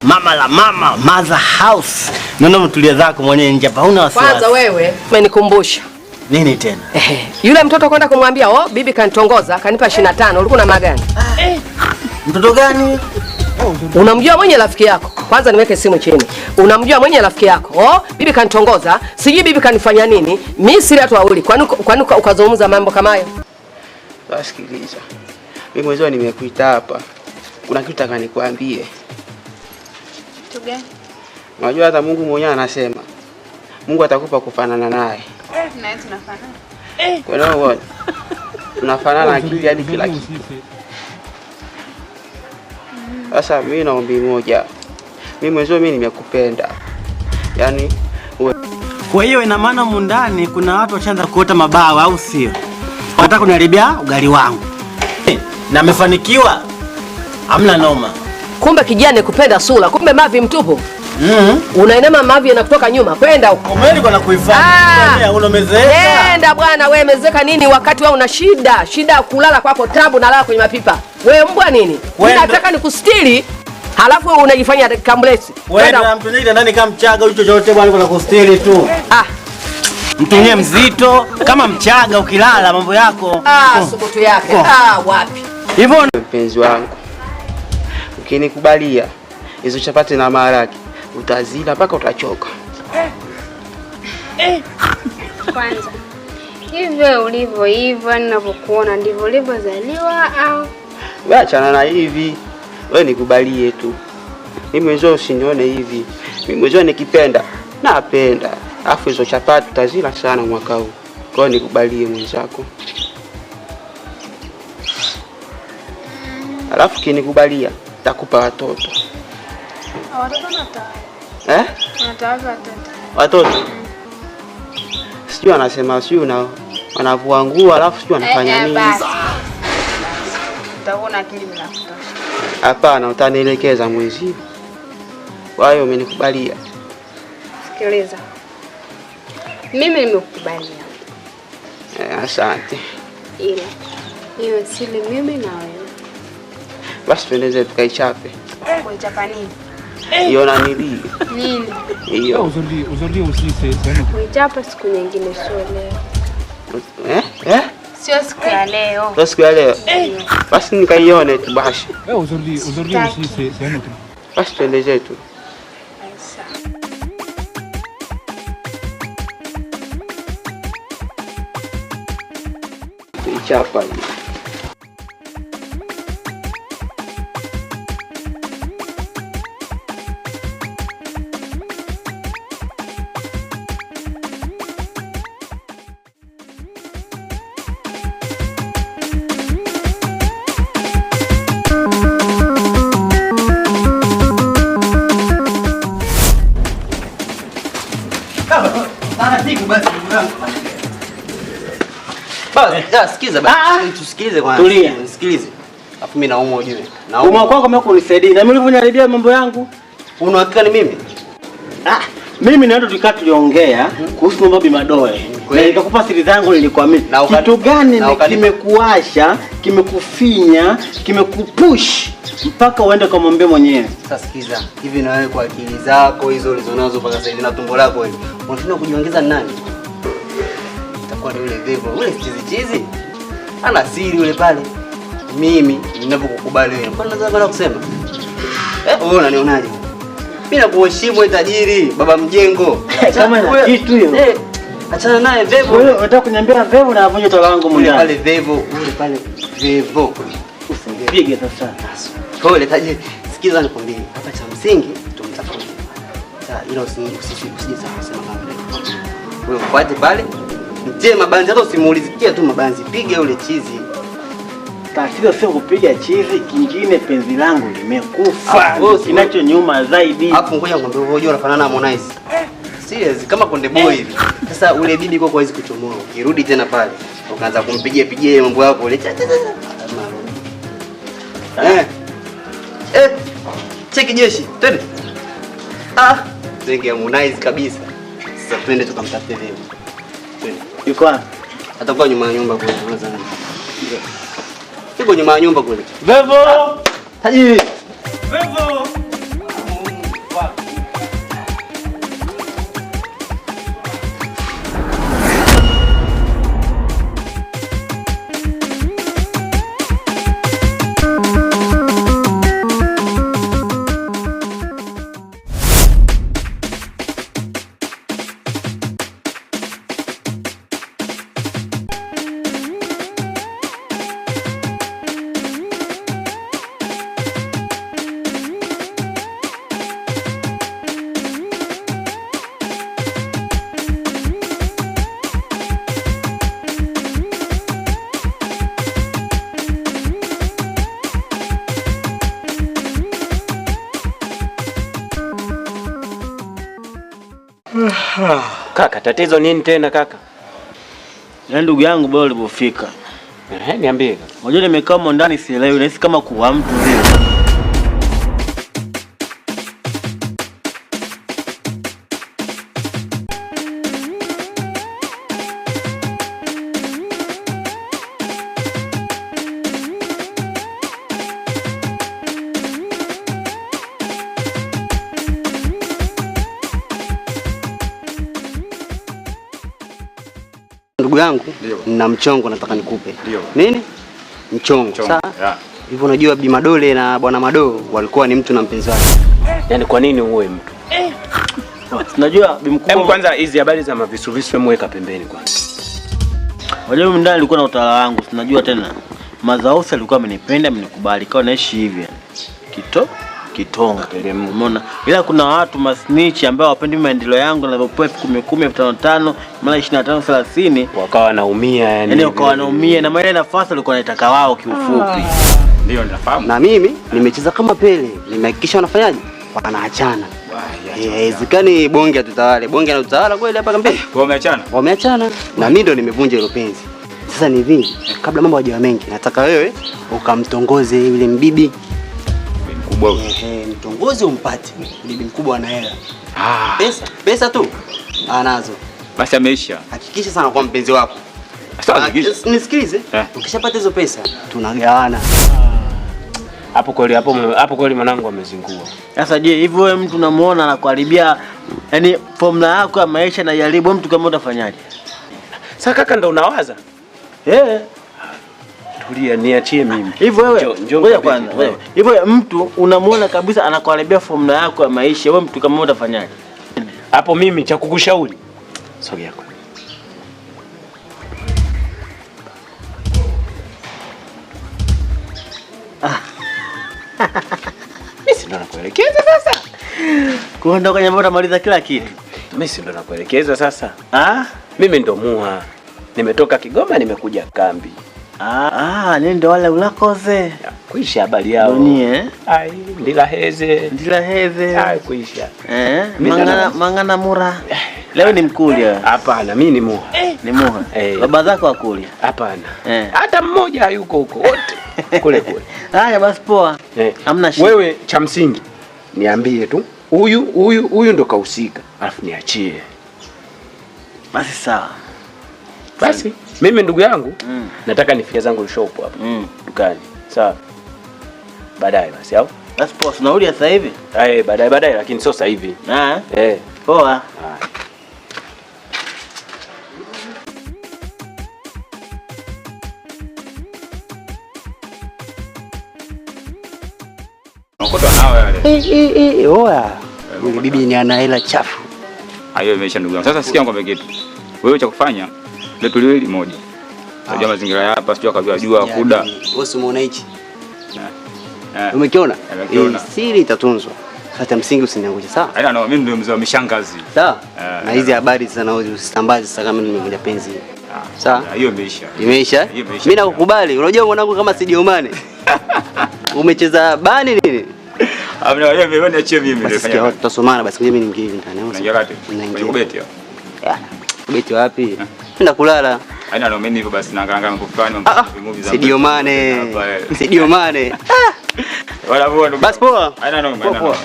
Mama la mama, mother house. Nenda mtulia zako mwenyewe nje hapa. Huna wasiwasi. Kwanza wewe umenikumbusha. Nini tena? Yule mtoto kwenda kumwambia, "Oh, bibi kanitongoza, kanipa 25." Ulikuwa na magani? Mtoto gani? Unamjua mwenye rafiki yako? Kwanza niweke simu chini. Unamjua mwenye rafiki yako? Oh, bibi kanitongoza, sijui bibi kanifanya nini? Mimi siri watu wawili. Kwani ukazungumza mambo kama hayo? Sikiliza. Mimi mwenyewe nimekuita hapa. Kuna kitu nataka nikwambie. Kitu gani? Unajua hata Mungu mwenyewe anasema Mungu atakupa kufanana naye. Na tunafanana. Kwa nini wewe? Tunafanana akili hadi kila kitu. Sasa mimi naombi moja. Mimi mwenyewe nimekupenda. Yaani kwa hiyo ina maana mundani kuna watu washaanza kuota mabawa au sio? Wanataka kuniharibia ugali wangu. Na amefanikiwa. Hamna noma. Kumbe kijana kupenda sura, kumbe mavi mtupu. Unainama mavi yanakutoka nyuma. Kwenda huko. Umeli kwa kuifanya. Unamezeeka. Nenda bwana, wewe mezeka nini wakati wewe una shida? Shida kulala kwako tabu na lala kwenye mapipa. Wewe mbwa nini? Mimi nataka nikustiri. Halafu wewe unajifanya kamblesi. Wewe na mtu nini ndani kama mchaga hicho chochote bwana kuna kustiri tu. Mtu nye mzito kama mchaga ukilala mambo yako. Subutu yake. Wapi? Hivyo mpenzi wangu. Ukinikubalia hizo chapati na maharage utazila mpaka utachoka. Kwanza. Hivyo ulivyo hivyo ninavyokuona ndivyo ulivyozaliwa au? Wewe achana na hivi. Wewe nikubalie tu. Mimi mwenyewe usinione hivi. Mimi mwenyewe nikipenda napenda. Afu hizo chapati utazila sana mwaka huu. Kwa hiyo nikubalie mwenzako. Alafu kinikubalia takupa watoto. Watoto nataka. Nataka Watoto? Sijui anasema sijui wanavua nguo alafu sijui anafanya nini. Utaona akili mnakutosha. Hapana, utanielekeza mwenzio. Kwa hiyo umenikubalia. Sikiliza. Mimi nimekubalia. Asante. Ila hiyo siri mimi na wewe. Basi tuendeze tukaichape. Kuichapa nini? Hiyo na nini? Nini? Hiyo. Aujourd'hui aussi c'est kuichapa siku nyingine sio leo. Sio siku ya leo. Sio siku ya leo. Basi nikaione tu basi. Aujourd'hui aussi c'est un autre. Basi tuende zetu. Kuichapa hiyo. Sikiza basi. Tusikilize kwanza. Tulia. Sikilize. Alafu mimi naumwa ujue. Naumwa kwako mimi kunisaidia. Na mimi ulivyoniharibia mambo yangu. Una hakika ni mimi? Mimi na ndio tuliongea kuhusu mambo bimadoe. Na nikakupa siri zangu nilikwamini. Kitu gani kimekuasha, kimekufinya, kimekupush mpaka uende kumwambia mwenyewe? Sasa sikiza. Hivi na wewe kwa akili zako hizo ulizonazo mpaka sasa hivi na tumbo lako hili. Unafanya kujiongeza nani? Itakuwa ni yule Vevo, yule chizi. Ana siri yule pale. Mimi ninapokukubali wewe. Mbona unaweza kusema? Wewe unanionaje? Mimi nakuheshimu wewe tajiri, baba mjengo. Kama na kitu hiyo. Achana naye Vevo. Wewe unataka kuniambia Vevo na avunje tola wangu mwenyewe. Pale Vevo, yule pale Vevo. Usipige sasa. Pole tajiri. Sikiza nikwambie, hapa cha msingi tumtafuta. Sasa ila usije sema mambo. Wewe ufuate pale. Mtie mabanzi hata usimuulizikia tu mabanzi. Piga yule chizi. Tatizo sio kupiga chizi, kingine penzi langu limekufa. Kinachonyuma zaidi. Hapo ngoja ngombe wewe unafanana na Harmonize. Serious kama Konde Boy hivi. Sasa ule bibi kwa hawezi kuchomoa. Ukirudi tena pale, ukaanza kumpigia mambo yako ile. Cheki jeshi. Twende. Zenge Harmonize kabisa. Sasa twende tukamtafute Vevo. Twende. Yuko wapi? Atakuwa nyuma ya nyumba kule tunaanza. Yuko nyuma ya nyumba kule. Vevo! Tajiri. Vevo! Kaka, tatizo nini tena kaka? Na ndugu yangu bado ulipofika. Niambie kaka. Unajua nimekaa huko ndani sielewi, nahisi kama kuwa mtu vile. Ndugu yangu, nina mchongo nataka nikupe. Ndio. Nini? Mchongo. Sawa? Yeah. Hivyo unajua Bi Madole na Bwana Mado walikuwa ni mtu na mpenzi wake. Yaani kwa nini uwe mtu? Unajua Bi Mkubwa. Hebu kwanza hizi habari za mavisuvisu mweka pembeni kwanza. Unajua mimi ndani nilikuwa na utawala wangu, sinajua tena. Mazausi alikuwa amenipenda, amenikubali, kwa naishi hivi. Kitonga umeona, ila kuna watu masnitch ambao wapendi maendeleo yangu na vopoa 10 15 mara 25 30 wakawa naumia yani wakawa naumia na ile nafasi walikuwa wanataka wao kiufupi. Ndio nafahamu. Na mimi nimecheza kama Pele, nimehakikisha wanafanyaje? Wanaachana. Haiwezekani bonge atutawale. Bonge anatutawala kweli hapa kampeni. Wameachana. Wameachana. Na mimi ndo nimevunja hilo penzi. Sasa ni hivi, kabla mambo hajawa mengi, nataka wewe ukamtongoze yule mbibi Mkubwa. Mtongoze umpate. Bibi mkubwa ana hela. Pesa tu anazo. Basi ameisha. Hakikisha sana kwa mpenzi wako. Sasa nisikilize. Ukishapata hizo pesa tunagawana. Hapo kweli mwanangu amezingua. Sasa je, hivyo wewe mtu unamuona anakuharibia yani formula yako ya maisha na jaribu mtu kama utafanyaje? Sasa kaka ndo unawaza? Tulia niachie mimi. Hivyo wewe ngoja kwanza. Hivyo mtu unamuona kabisa anakuharibia formula yako ya maisha, wewe mtu kama utafanyaje? Hapo mimi cha kukushauri. Sogea kwa. Mimi ndo nakuelekeza sasa. Kuondoka kwenye mbona maliza kila kitu. Mimi ndo nakuelekeza sasa. Mimi ndo muha. Nimetoka Kigoma nimekuja kambi. Nini ndo wale ulakoze? Kuisha habari yao. Dunia ndila heze. Kuisha. Mangana mura. Leo ni mkulia. Hapana, mimi ni muha. Ni muha. Baba zako wakulia? Hapana. Hata mmoja hayuko huko wote. Kule. Haya basi poa. Hamna shida. Wewe cha msingi niambie tu. Huyu ndo kahusika. Alafu niachie. Basi sawa. Basi mimi ndugu yangu nataka nifike zangu shop hapa dukani. Sawa. Baadaye basi au? Basi poa, tunarudi sasa hivi? Baadaye lakini sio sasa hivi. Poa. Unakuta nao yale. Oya. Yule bibi ni ana hela chafu. Hayo imeisha ndugu yangu. Sasa sikia ngombe kitu. Wewe cha kufanya letu lile moja. Unajua mazingira ya hapa sio kujua kuda. Wewe umeona hichi? Umekiona? Siri itatunzwa. Hata msingi usiniangushe, sawa? Haina no, mimi ndio mzee wa mishangazi. Sawa? Na hizi habari sana usisambaze sasa kama nimekuja penzi. Sawa? Hiyo imeisha. Imeisha? Mimi nakukubali. Unajua mwanangu kama Sadio Mane. Umecheza bani nini? Amna wewe wewe niachie mimi ndio fanya. Basi tutasomana basi mimi niingie ndani. Unaingia kati? Kwenye kubeti hapo. Kubeti wapi? Nenda kulala. Haina no, mimi hivyo basi naangalia mambo fulani movie za Sadio Mane. Sadio Mane. Wala bwana. Basi poa. Haina no.